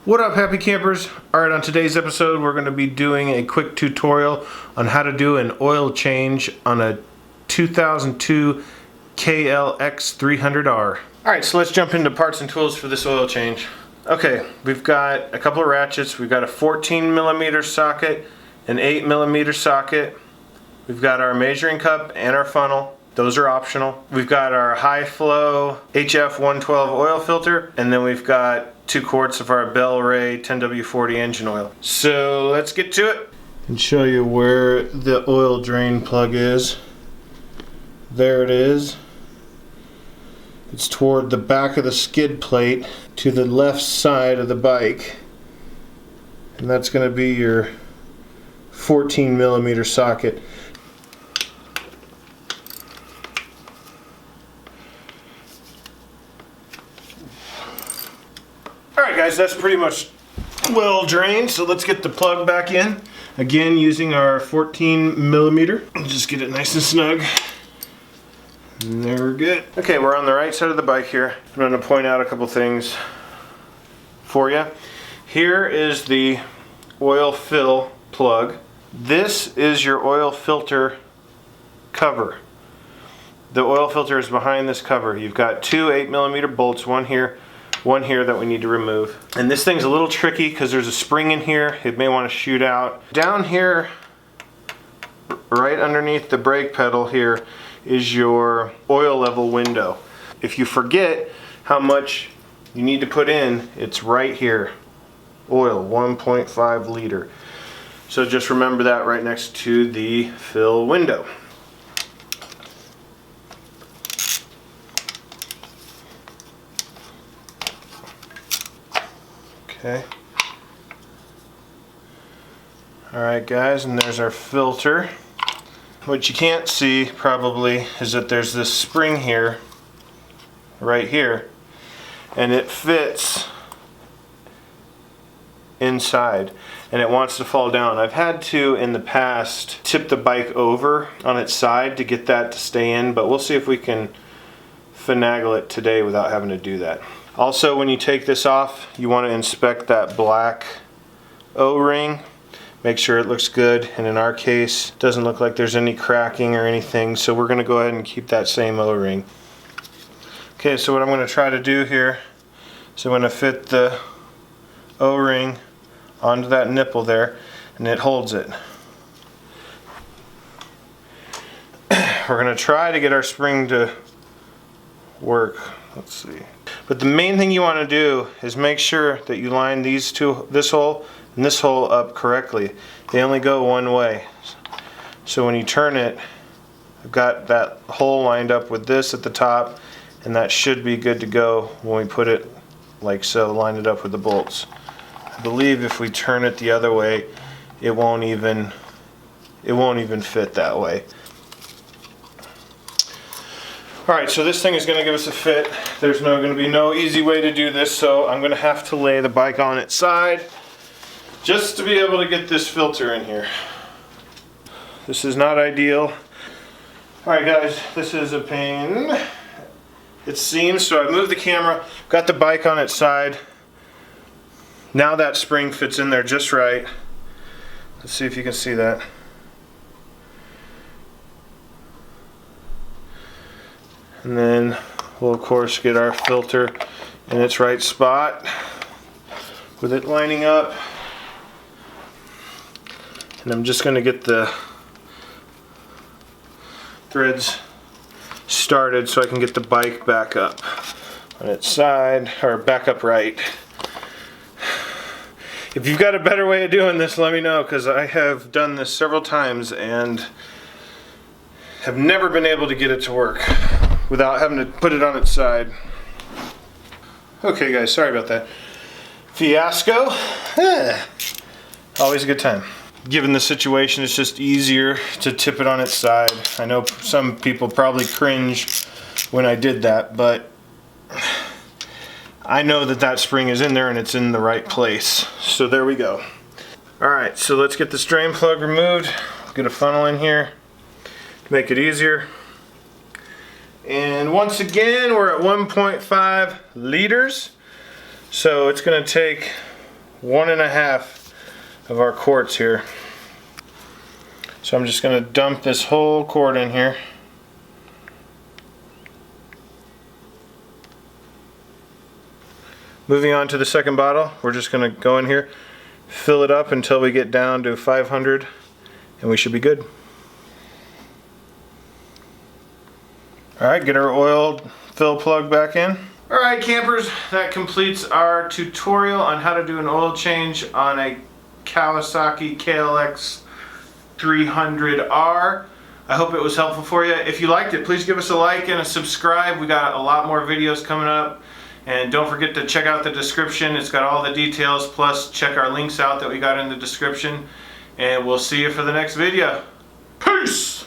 What up, happy campers? Alright, on today's episode we're going to be doing a quick tutorial on how to do an oil change on a 2002 KLX 300R. Alright, so let's jump into parts and tools for this oil change. Okay, we've got a couple of ratchets. We've got a 14mm socket, an 8mm socket. We've got our measuring cup and our funnel. Those are optional. We've got our high flow HF 112 oil filter, and then we've got 2 quarts of our Bell Ray 10W40 engine oil. So let's get to it and show you where the oil drain plug is. There it is. It's toward the back of the skid plate to the left side of the bike, and that's going to be your 14mm socket. Alright guys, that's pretty much well drained, so let's get the plug back in. Again, using our 14mm. Just get it nice and snug. And there we're good. Okay, we're on the right side of the bike here. I'm going to point out a couple things for you. Here is the oil fill plug. This is your oil filter cover. The oil filter is behind this cover. You've got 2 8mm bolts, one here that we need to remove. And this thing's a little tricky because there's a spring in here. It may want to shoot out. Down here, right underneath the brake pedal here, is your oil level window. If you forget how much you need to put in, it's right here. Oil, 1.5 liter. So just remember that right next to the fill window. Okay. Alright guys, and there's our filter. What you can't see probably is that there's this spring here, right here, and it fits inside and it wants to fall down. I've had to in the past tip the bike over on its side to get that to stay in, but we'll see if we can finagle it today without having to do that. Also, when you take this off, you want to inspect that black O-ring. Make sure it looks good, and in our case, it doesn't look like there's any cracking or anything, so we're going to go ahead and keep that same O-ring. Okay, so what I'm going to try to do here is I'm going to fit the O-ring onto that nipple there, and it holds it. We're going to try to get our spring to work. Let's see. But the main thing you want to do is make sure that you line this hole and this hole up correctly. They only go one way. So when you turn it, I've got that hole lined up with this at the top, and that should be good to go when we put it like so, line it up with the bolts. I believe if we turn it the other way, it won't even fit that way. Alright, so this thing is going to give us a fit. There's going to be no easy way to do this, so I'm going to have to lay the bike on its side just to be able to get this filter in here. This is not ideal. Alright guys, this is a pain. It seems, so I moved the camera, got the bike on its side. Now that spring fits in there just right. Let's see if you can see that. And then we'll of course get our filter in its right spot with it lining up. And I'm just going to get the threads started so I can get the bike back up on its side, or back up right. If you've got a better way of doing this, let me know, because I have done this several times and have never been able to get it to work without having to put it on its side. Okay guys, sorry about that fiasco. Always a good time. Given the situation, it's just easier to tip it on its side. I know some people probably cringe when I did that, but I know that that spring is in there and it's in the right place. So there we go. Alright, so let's get this drain plug removed. Get a funnel in here to make it easier. And once again, we're at 1.5 liters. So it's going to take 1.5 of our quarts here. So I'm just going to dump this whole quart in here. Moving on to the second bottle, we're just going to go in here, fill it up until we get down to 500, and we should be good. Alright, get our oil fill plug back in. Alright campers, that completes our tutorial on how to do an oil change on a Kawasaki KLX 300R. I hope it was helpful for you. If you liked it, please give us a like and a subscribe. We got a lot more videos coming up. And don't forget to check out the description. It's got all the details, plus check our links out that we got in the description. And we'll see you for the next video. Peace!